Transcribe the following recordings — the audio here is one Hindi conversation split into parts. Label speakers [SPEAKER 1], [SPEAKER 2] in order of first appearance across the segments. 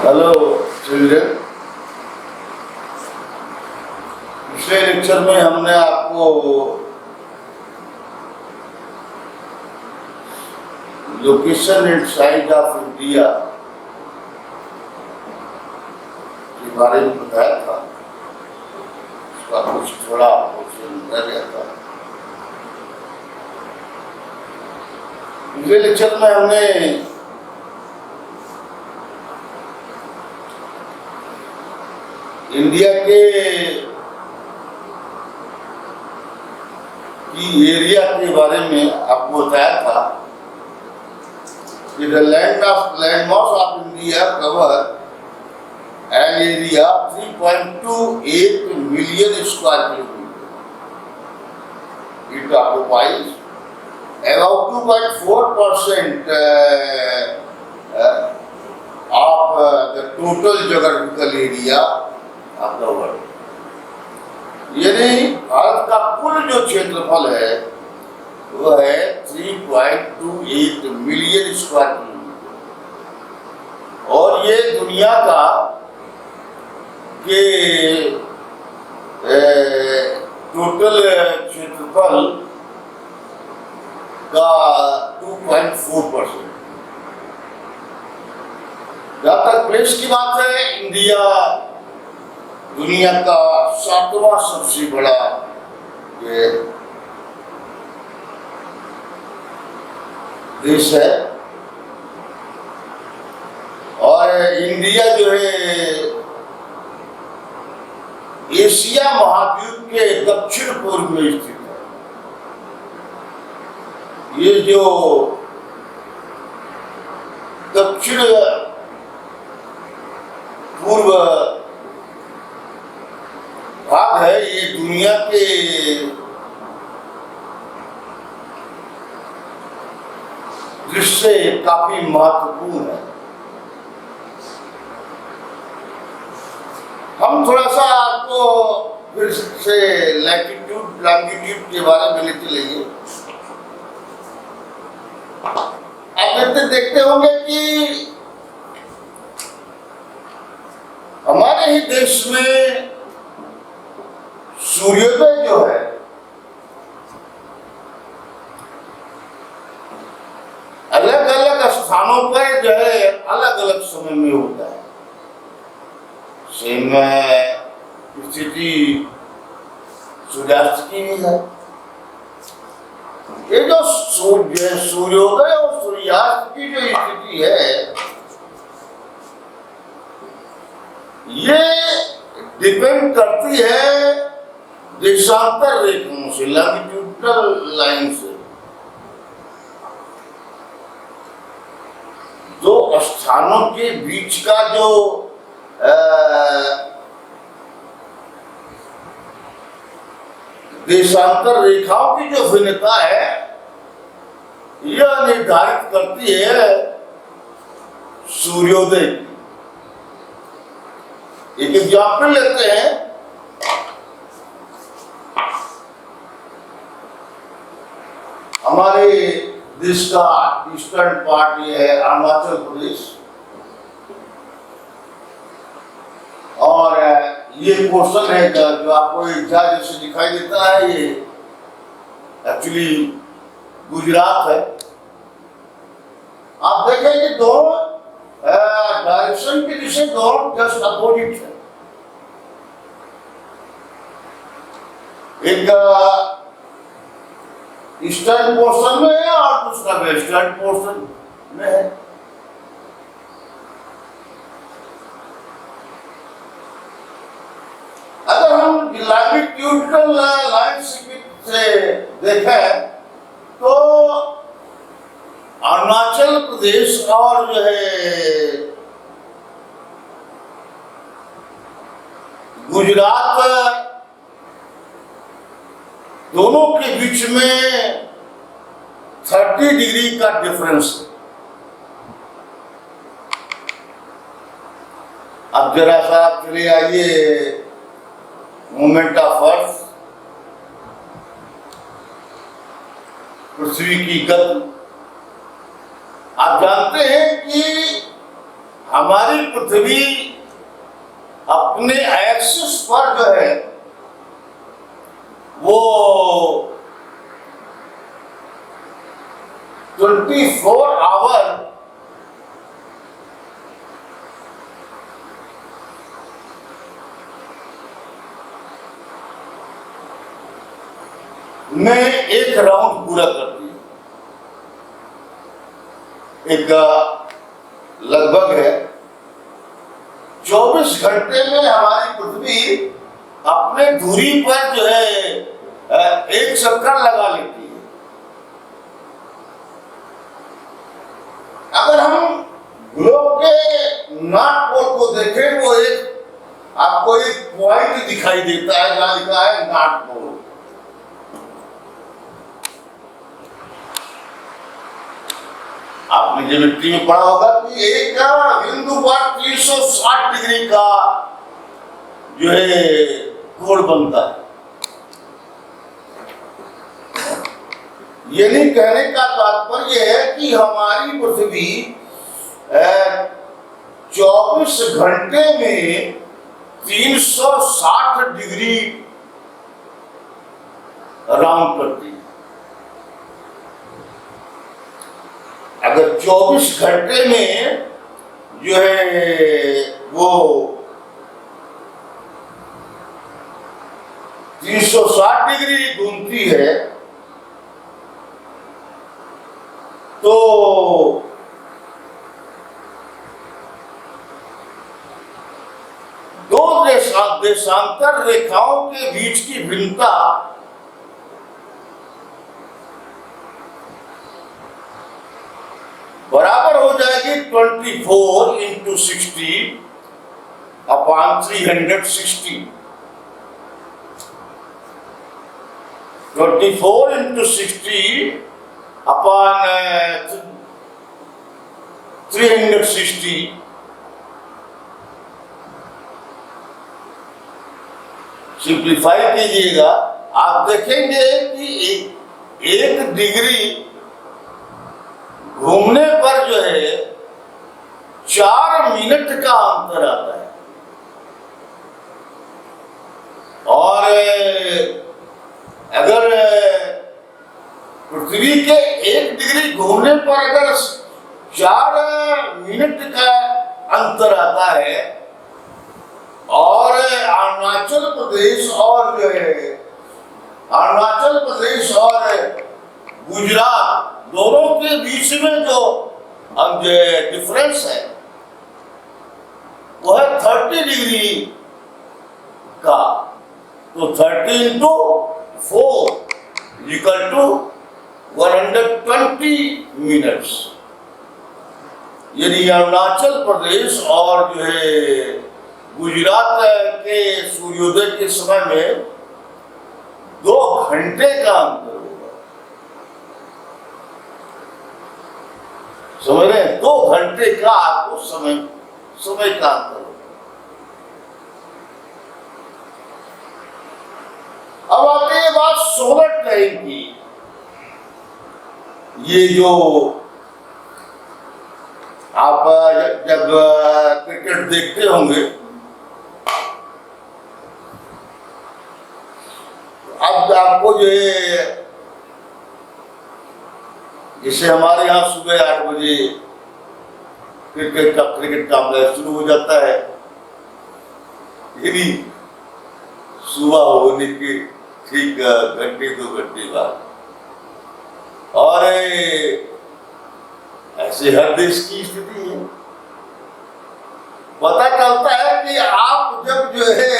[SPEAKER 1] Hello children. पिछले लेक्चर में हमने आपको location and size of India के बारे में बताया था। उसका कुछ थोड़ा रह गया था। पिछले लेक्चर में हमने इंडिया के एरिया के बारे में आपको बताया था कि the landmass of India cover an area 3.28 million square kilometre. It occupies about 2.4% of the total geographical area of the world। यानी भारत का कुल जो क्षेत्रफल है वह है 3.28 मिलियन स्क्वायर किलोमीटर, और ये दुनिया का के टोटल क्षेत्रफल का 2.4%। जहाँ तक प्लेस की बात है, इंडिया दुनिया का 7वां सबसे बड़ा ये देश है, और इंडिया जो है एशिया महाद्वीप के दक्षिण पूर्व में स्थित है। ये जो दक्षिण पूर्व भाग है, ये दुनिया के दृष्टि से काफी महत्वपूर्ण है। हम थोड़ा सा आपको फिर से लैटिट्यूड लॉन्गिट्यूड के बारे में लेते चलेंगे। आप देखते होंगे कि हमारे ही देश में सूर्योदय जो है अलग अलग स्थानों पर जो है अलग अलग समय में होता है। सेम स्थिति सूर्यास्त की भी है। ये जो सूर्योदय और सूर्यास्त की जो स्थिति है, ये डिपेंड करती है देशांतर रेखाओं से, लॉन्गिट्यूडनल लाइन से। दो स्थानों के बीच का जो देशांतर रेखाओं की जो भिन्नता है, यह निर्धारित करती है सूर्योदय की। एक एग्जाम्पल लेते हैं। हमारे देश का ईस्टर्न पार्ट ये है अरुणाचल प्रदेश, और ये पोर्शन है जो आपको जैसे दिखाई देता है, ये एक्चुअली गुजरात है। आप देखें कि दोनों डायरेक्शन की दिशा दोनों जस्ट अपोजिट है। एक ईस्टर्न पोर्शन में है और दूसरा वेस्टर्न पोर्शन में है। अगर हम लॉन्गिट्यूडनल लाइन से देखें तो अरुणाचल प्रदेश और जो है गुजरात, दोनों के बीच में 30 डिग्री का डिफरेंस है। अब जरा सा चले आइए मूवमेंट ऑफ अर्थ, पृथ्वी की गति। आप जानते हैं कि हमारी पृथ्वी अपने एक्सिस पर जो है वो 24 आवर में एक राउंड पूरा करती है। एक लगभग है 24 घंटे में हमारी पृथ्वी अपने धुरी पर जो है एक चक्कर लगा लेती है। अगर हम ग्लोब के नॉर्थ पोल को देखें वो आपको एक पॉइंट दिखाई देता है जहां लिखा है नॉर्थ पोल। आपने ज्योमेट्री में पढ़ा होगा कि एक बिंदु पर 360 डिग्री का जो है कोण बनता है। ये नहीं कहने का तात्पर्य है कि हमारी पृथ्वी 24 घंटे में 360 डिग्री राउंड करती है। अगर 24 घंटे में जो है वो 360 डिग्री घूमती है तो दो देशांतर रेखाओं के बीच की भिन्नता बराबर हो जाएगी 24 into 60 upon 360। 24 into 60 upon 360 simplify कीजिएगा, आप देखेंगे कि एक डिग्री घूमने पर जो है 4 मिनट का अंतर आता है। और अगर पृथ्वी के 1 डिग्री घूमने पर अगर 4 मिनट का अंतर आता है और अरुणाचल प्रदेश और गुजरात दोनों के बीच में जो डिफरेंस है वो है 30 डिग्री का। तो 30 इंटू 4 इक्वल टू 120 मिनट्स। यानी अरुणाचल प्रदेश और जो है गुजरात के सूर्योदय के समय में 2 घंटे का अंतर होगा। समझ रहे हैं? 2 घंटे का आपको समय का अंतर होगा। अब आती है बात सोलर टाइम की। ये जो आप जब क्रिकेट देखते होंगे, अब आपको जो है जैसे हमारे यहाँ सुबह 8 बजे क्रिकेट का मैच शुरू हो जाता है, यदि सुबह होने के ठीक घंटे 2 घंटे बाद। और ऐसे हर देश की स्थिति है। पता चलता है कि आप जब जो है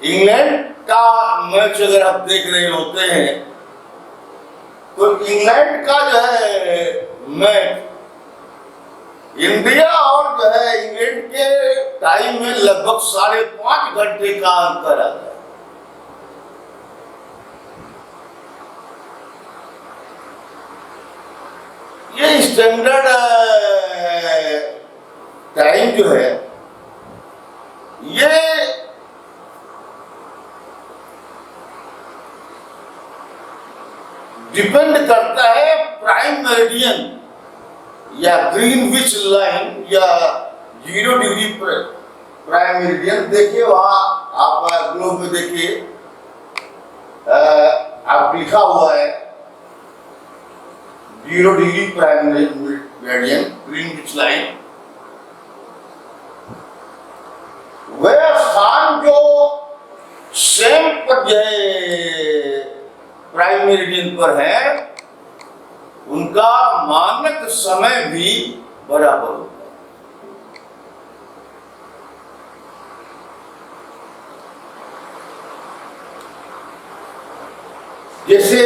[SPEAKER 1] इंग्लैंड का मैच अगर आप देख रहे होते हैं तो इंग्लैंड का जो है मैच इंडिया और जो है इंग्लैंड के टाइम में लगभग 5.5 घंटे का अंतर आता है। ये स्टैंडर्ड टाइम जो है ये डिपेंड करता है प्राइम मेरिडियन या ग्रीनविच लाइन या 0 डिग्री प्राइम मेरिडियन, देखिए वहां आप ग्लोब में देखिए आप लिखा हुआ है 0 degree prime meridian, Greenwich line. वह स्थान जो सेम पर जो प्राइम मेरिडियन पर है, उनका मानक समय भी बराबर होता है। जैसे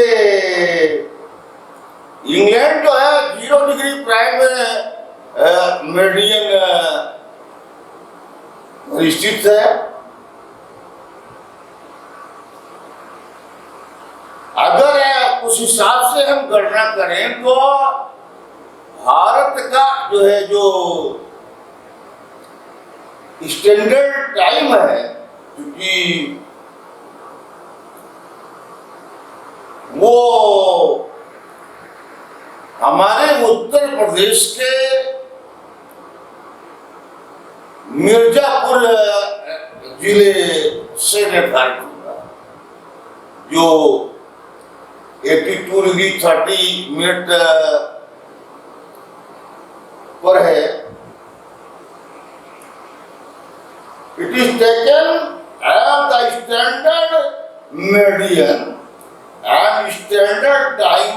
[SPEAKER 1] इंग्लैंड जो है 0 डिग्री प्राइम मेरिडियन स्थित है। अगर उस हिसाब से हम गणना करें तो भारत का जो है जो स्टैंडर्ड टाइम है, क्योंकि वो हमारे उत्तर प्रदेश के मिर्जापुर जिले से निर्धारित होगा, जो 82 डिग्री 30 मिनट पर है। It is taken as the standard meridian and standard time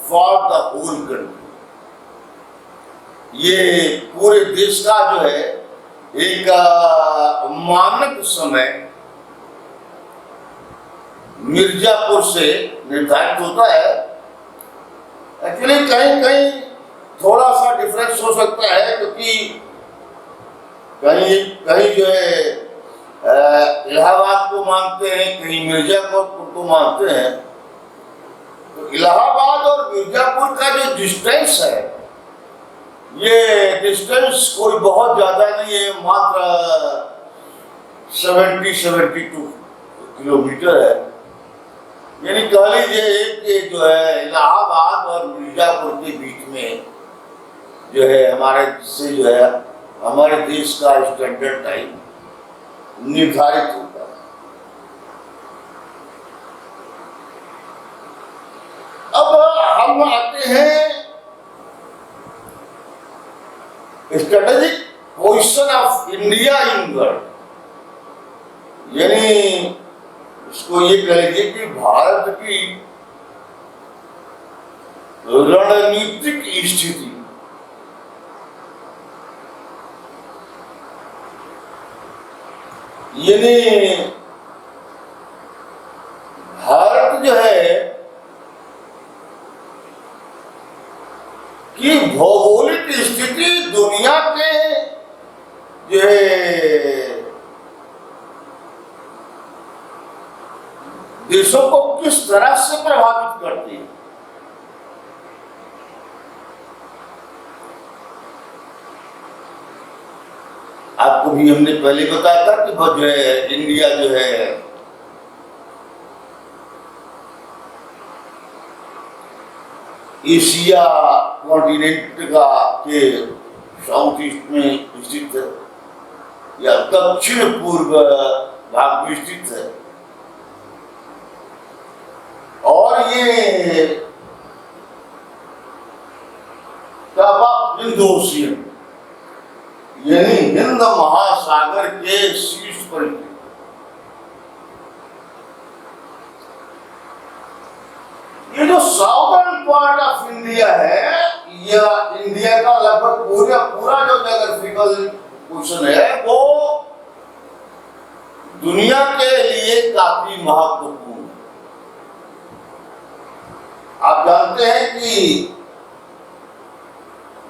[SPEAKER 1] for the whole country. ये पूरे देश का जो है एक मानक समय मिर्जापुर से निर्धारित होता है। एक्चुअली कहीं कहीं थोड़ा सा डिफरेंस हो सकता है, क्योंकि कहीं कहीं जो है इलाहाबाद को मानते हैं, कहीं मिर्जापुर को मानते हैं। तो इलाहाबाद और मिर्जापुर का जो डिस्टेंस है, ये डिस्टेंस कोई बहुत ज्यादा नहीं है, मात्र 72 किलोमीटर है। यानी कह लीजिए कि जो है इलाहाबाद और मिर्जापुर के बीच में जो है हमारे से जो है हमारे देश का स्टैंडर्ड टाइम निर्धारित होता है। अब हम आते हैं strategic position of India in world, यानी इसको ये कह लीजिए कि भारत की रणनीतिक स्थिति। यानी भारत जो है कि भौगोलिक स्थिति दुनिया के जो देशों को किस तरह से प्रभावित करती है। आपको भी हमने पहले बताया था कि जो है इंडिया जो है एशिया कॉन्टिनेंट का के साउथ ईस्ट में स्थित है या दक्षिण पूर्व भाग में स्थित है, और ये हिंद ओशियन यानी हिंद महासागर के शीर्ष पर। ये जो साउदर्न पार्ट ऑफ इंडिया है, यह इंडिया का लगभग पूरा जो ज्योग्राफिकल पोजीशन है, वो दुनिया के लिए काफी महत्वपूर्ण है। आप जानते हैं कि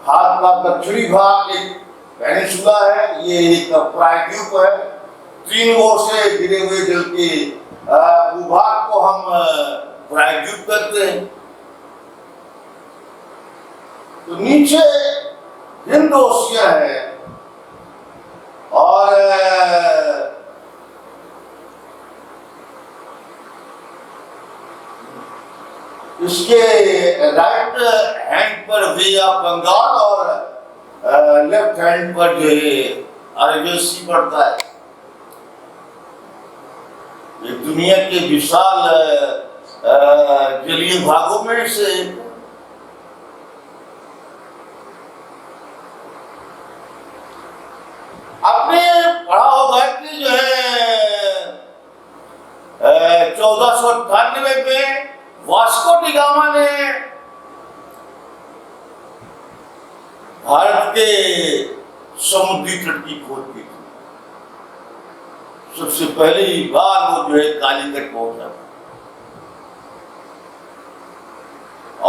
[SPEAKER 1] भारत का दक्षिणी भाग एक पेनिनसुला है, ये एक प्रायद्वीप है। 3 ओर से घिरे हुए जल के भूभाग को हम प्रायद्वीप करते हैं। तो नीचे हिंद ओशियन है और इसके राइट हैंड पर वे ऑफ बंगाल और लेफ्ट हैंड पर जो है अरबियन सी पड़ता है। ये दुनिया के विशाल जलीय भागों में से आपने पढ़ा होगा कि जो है 1498 में वास्को डी गामा ने भारत के समुद्री तट की खोज की थी। सबसे पहली बार वो जो है कालीकट पहुंचा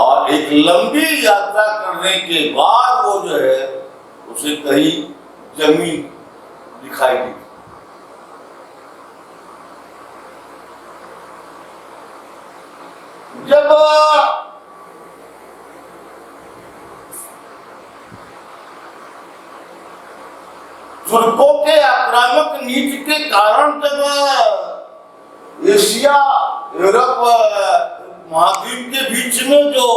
[SPEAKER 1] और एक लंबी यात्रा करने के बाद वो जो है उसे कहीं जमीन दिखाई दी। जब तुर्कों के आक्रामक नीति के कारण जब एशिया यूरोप महाद्वीप के बीच में जो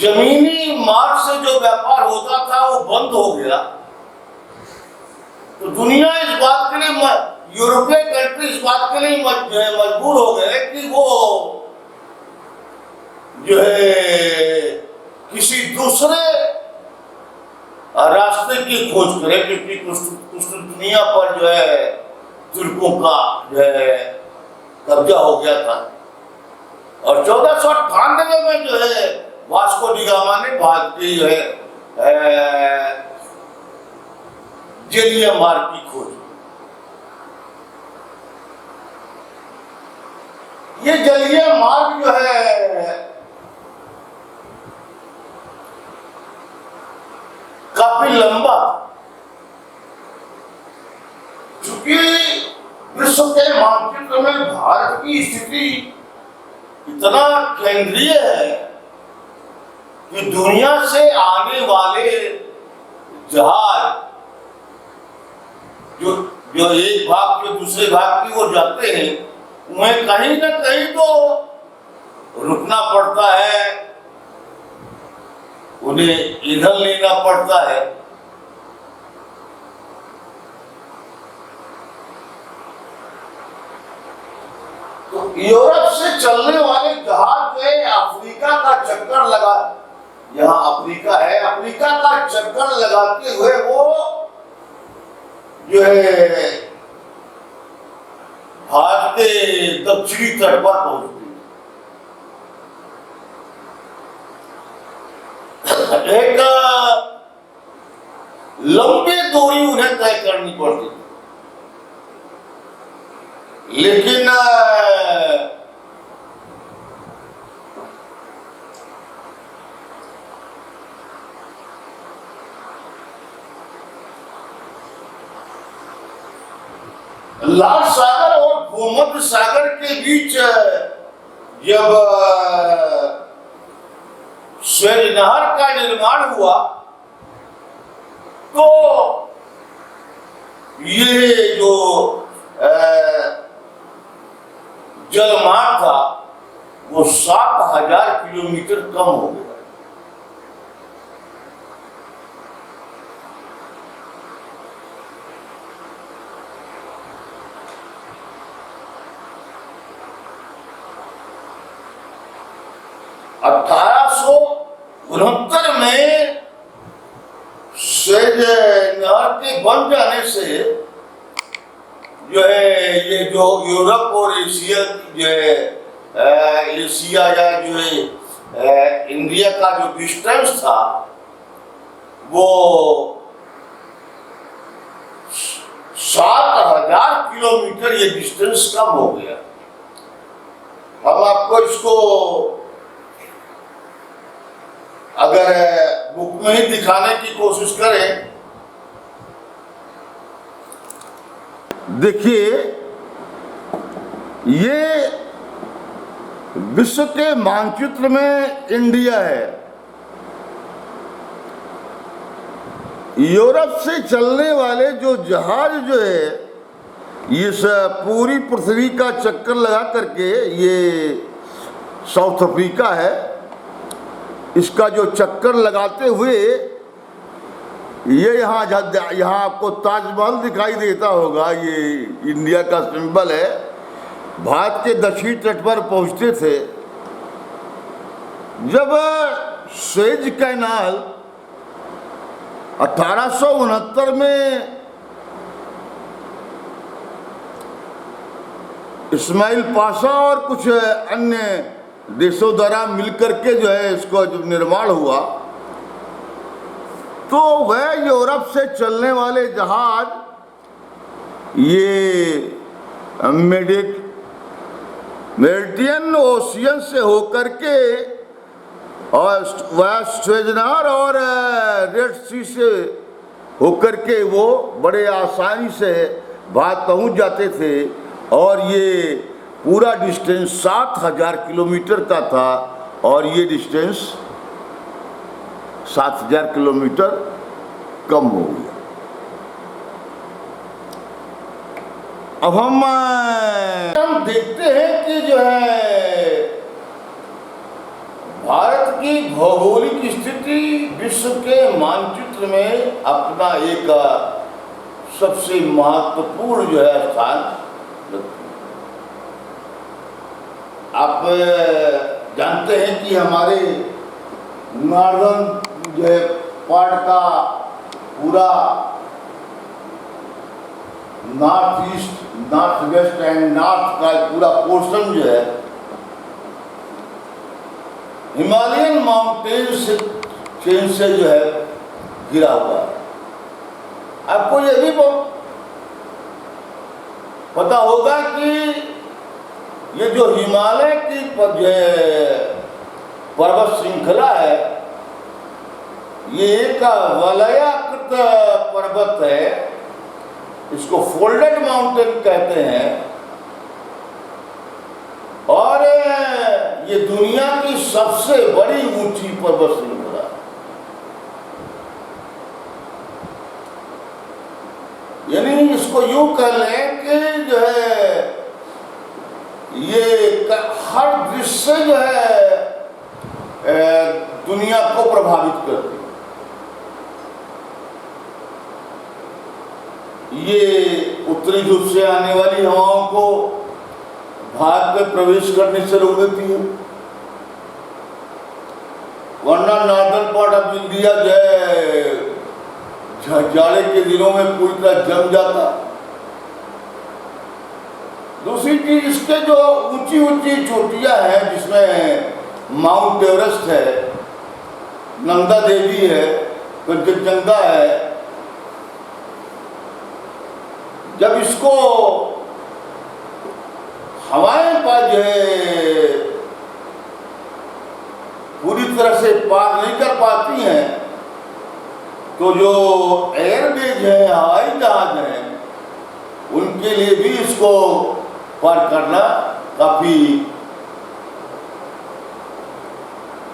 [SPEAKER 1] जमीनी मार्ग से जो व्यापार होता था वो बंद हो गया, तो दुनिया इस बात के लिए, यूरोपीय कंट्री इस बात के लिए मजबूर हो गए कि वो जो है किसी दूसरे रास्ते की खोज करे, क्योंकि कुछ दुनिया पर जो है तुर्कों का जो है कब्जा हो गया था। और 1498 में जो है वास्को डी गामा ने भारत की जो है जलीय मार्ग की खोज। ये जलीय मार्ग जो है काफी लंबा, चूंकि विश्व के मानचित्र में भारत की स्थिति इतना केंद्रीय है कि दुनिया से आने वाले जहाज जो एक भाग से दूसरे भाग की ओर जाते हैं, उन्हें कहीं ना कहीं तो रुकना पड़ता है, उन्हें ईंधन लेना पड़ता है। तो यूरोप से चलने वाले जहाज जो है अफ्रीका का चक्कर लगा, यहाँ अफ्रीका है, अफ्रीका का चक्कर लगाते हुए वो जो है भारत के दक्षिणी तट पर पहुंचती है। एक लंबी दूरी उन्हें तय करनी पड़ती थी, लेकिन लाल सागर और भूमध्य सागर के बीच जब स्वेज नहर का निर्माण हुआ, तो ये जो जलमार्ग था वो 7,000 किलोमीटर कम हो गया। उनहत्तर में स्वेज नहर के बन जाने से जो है ये जो यूरोप और एशिया जो है एशिया या जो है इंडिया का जो डिस्टेंस था वो 7,000 किलोमीटर ये डिस्टेंस कम हो गया। अब आपको इसको अगर बुक में ही दिखाने की कोशिश करें, देखिए ये विश्व के मानचित्र में इंडिया है। यूरोप से चलने वाले जो जहाज जो है इस पूरी पृथ्वी का चक्कर लगा करके, ये साउथ अफ्रीका है, इसका जो चक्कर लगाते हुए ये यहाँ आपको ताजमहल दिखाई देता होगा, ये इंडिया का सिंबल है। भारत के दक्षिण तट पर पहुंचते थे जब सुएज कैनाल 1869 में इस्माइल पाशा और कुछ अन्य देशों द्वारा मिलकर के जो है इसको जब निर्माण हुआ, तो वह यूरोप से चलने वाले जहाज ये मेडिटेरियन ओशियन से होकर के और वह स्वेजनार और रेड सी से होकर के वो बड़े आसानी से भारत पहुंच जाते थे। और ये पूरा डिस्टेंस 7000 किलोमीटर का था और ये डिस्टेंस 7000 किलोमीटर कम हो गया। अब हम देखते हैं कि जो है भारत की भौगोलिक स्थिति विश्व के मानचित्र में अपना एक सबसे महत्वपूर्ण जो है स्थान। आप जानते हैं कि हमारे नॉर्दर्न जो है पार्ट का पूरा north east, north west and north का पूरा पोर्शन जो है हिमालयन माउंटेन्स चेन से जो है घिरा हुआ है। आपको ये भी पता होगा कि ये जो हिमालय की पर्वत श्रृंखला है, ये एक वलयाकृत पर्वत है, इसको फोल्डेड माउंटेन कहते हैं। और ये दुनिया की सबसे बड़ी ऊंची पर्वत श्रृंखला है। यानी इसको यूं कह लें कि जो है ये हर दृश्य जो है दुनिया को प्रभावित करती है। ये उत्तरी ध्रुव से आने वाली हवाओं को भारत में प्रवेश करने से रोक देती है, वरना नॉर्दर्न पार्ट ऑफ इंडिया जो है जाड़े के दिनों में पूरी तरह जम जाता। दूसरी चीज, इसके जो ऊंची ऊंची चोटियां हैं जिसमें माउंट एवरेस्ट है, नंदा देवी है, कंचनजंगा है, जब इसको हवाएं पूरी तरह से पार नहीं कर पाती हैं, तो जो एयरवेज है, हवाई जहाज है, उनके लिए भी इसको पार करना काफी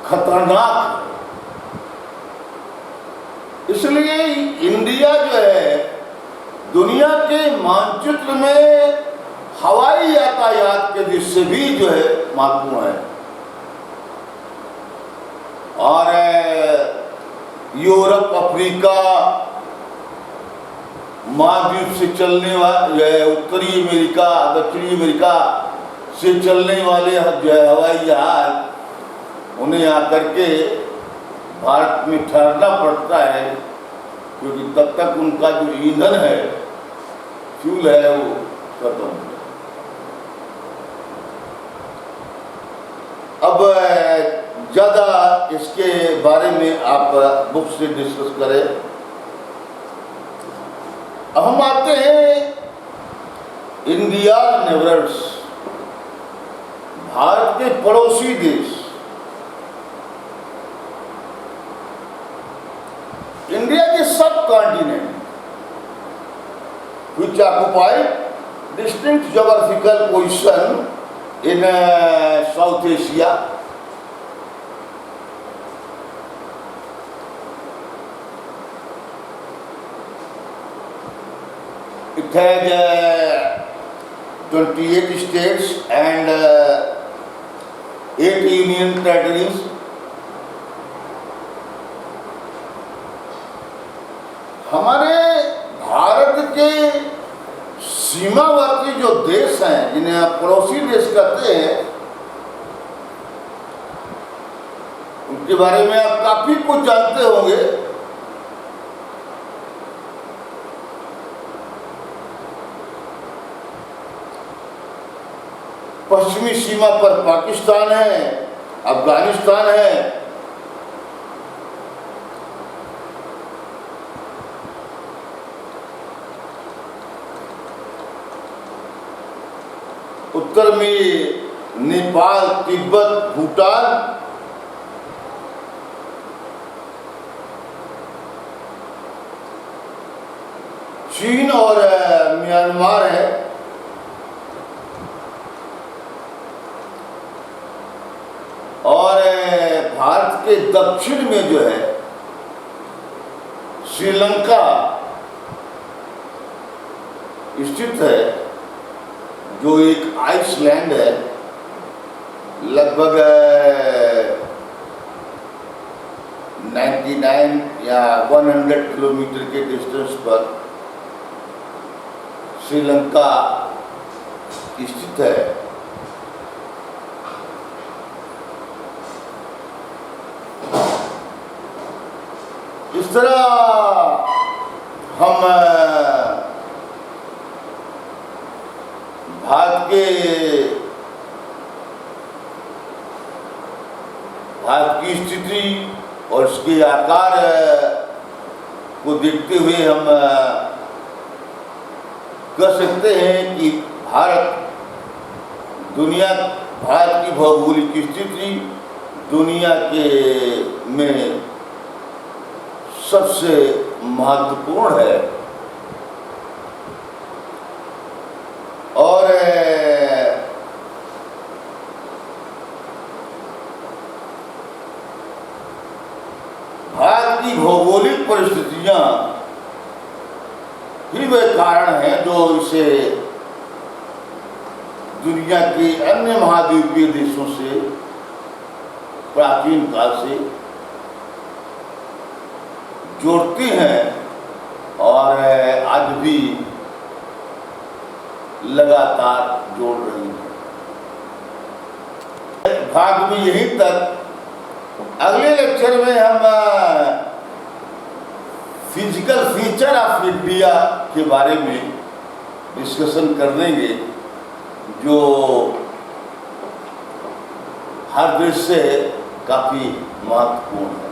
[SPEAKER 1] खतरनाक है। इसलिए इंडिया जो है दुनिया के मानचित्र में हवाई यातायात के दृष्टि से भी जो है महत्वपूर्ण है। और यूरोप, अफ्रीका महाद्वीप से चलने वाले, उत्तरी अमेरिका, दक्षिणी अमेरिका से चलने वाले हवाई जहाज उन्हें आकर के भारत में ठहरना पड़ता है, क्योंकि तब तक उनका जो ईंधन है, फ्यूल है, वो खत्म हो गया। अब ज़्यादा इसके बारे में आप बुक से डिस्कस करें। अब हम आते हैं इंडिया नेबर्स, भारत के पड़ोसी देश। इंडिया के सब continent which occupied distinct geographical position in South Asia. It has 28 states and 8 union territories. हमारे भारत के सीमावर्ती जो देश हैं, जिन्हें आप पड़ोसी देश कहते हैं, उनके बारे में आप काफी कुछ जानते होंगे। पश्चिमी सीमा पर पाकिस्तान है, अफगानिस्तान है, उत्तर में नेपाल, तिब्बत, भूटान, चीन और म्यांमार है। और भारत के दक्षिण में जो है श्रीलंका स्थित है, जो एक आइसलैंड है, लगभग 99 या 100 किलोमीटर के डिस्टेंस पर श्रीलंका स्थित है। इस तरह हम भारत की स्थिति और इसके आकार को देखते हुए हम कह सकते हैं कि भारत की भौगोलिक स्थिति दुनिया के में सबसे महत्वपूर्ण है। और भारत की भौगोलिक परिस्थितियां ही वह कारण है जो इसे दुनिया के अन्य महाद्वीपीय देशों से प्राचीन काल से जोड़ती हैं और आज भी लगातार जोड़ रही है। भाग में यहीं तक। अगले लेक्चर में हम फिजिकल फीचर ऑफ इंडिया के बारे में डिस्कशन कर लेंगे, जो हर देश से काफी महत्वपूर्ण है।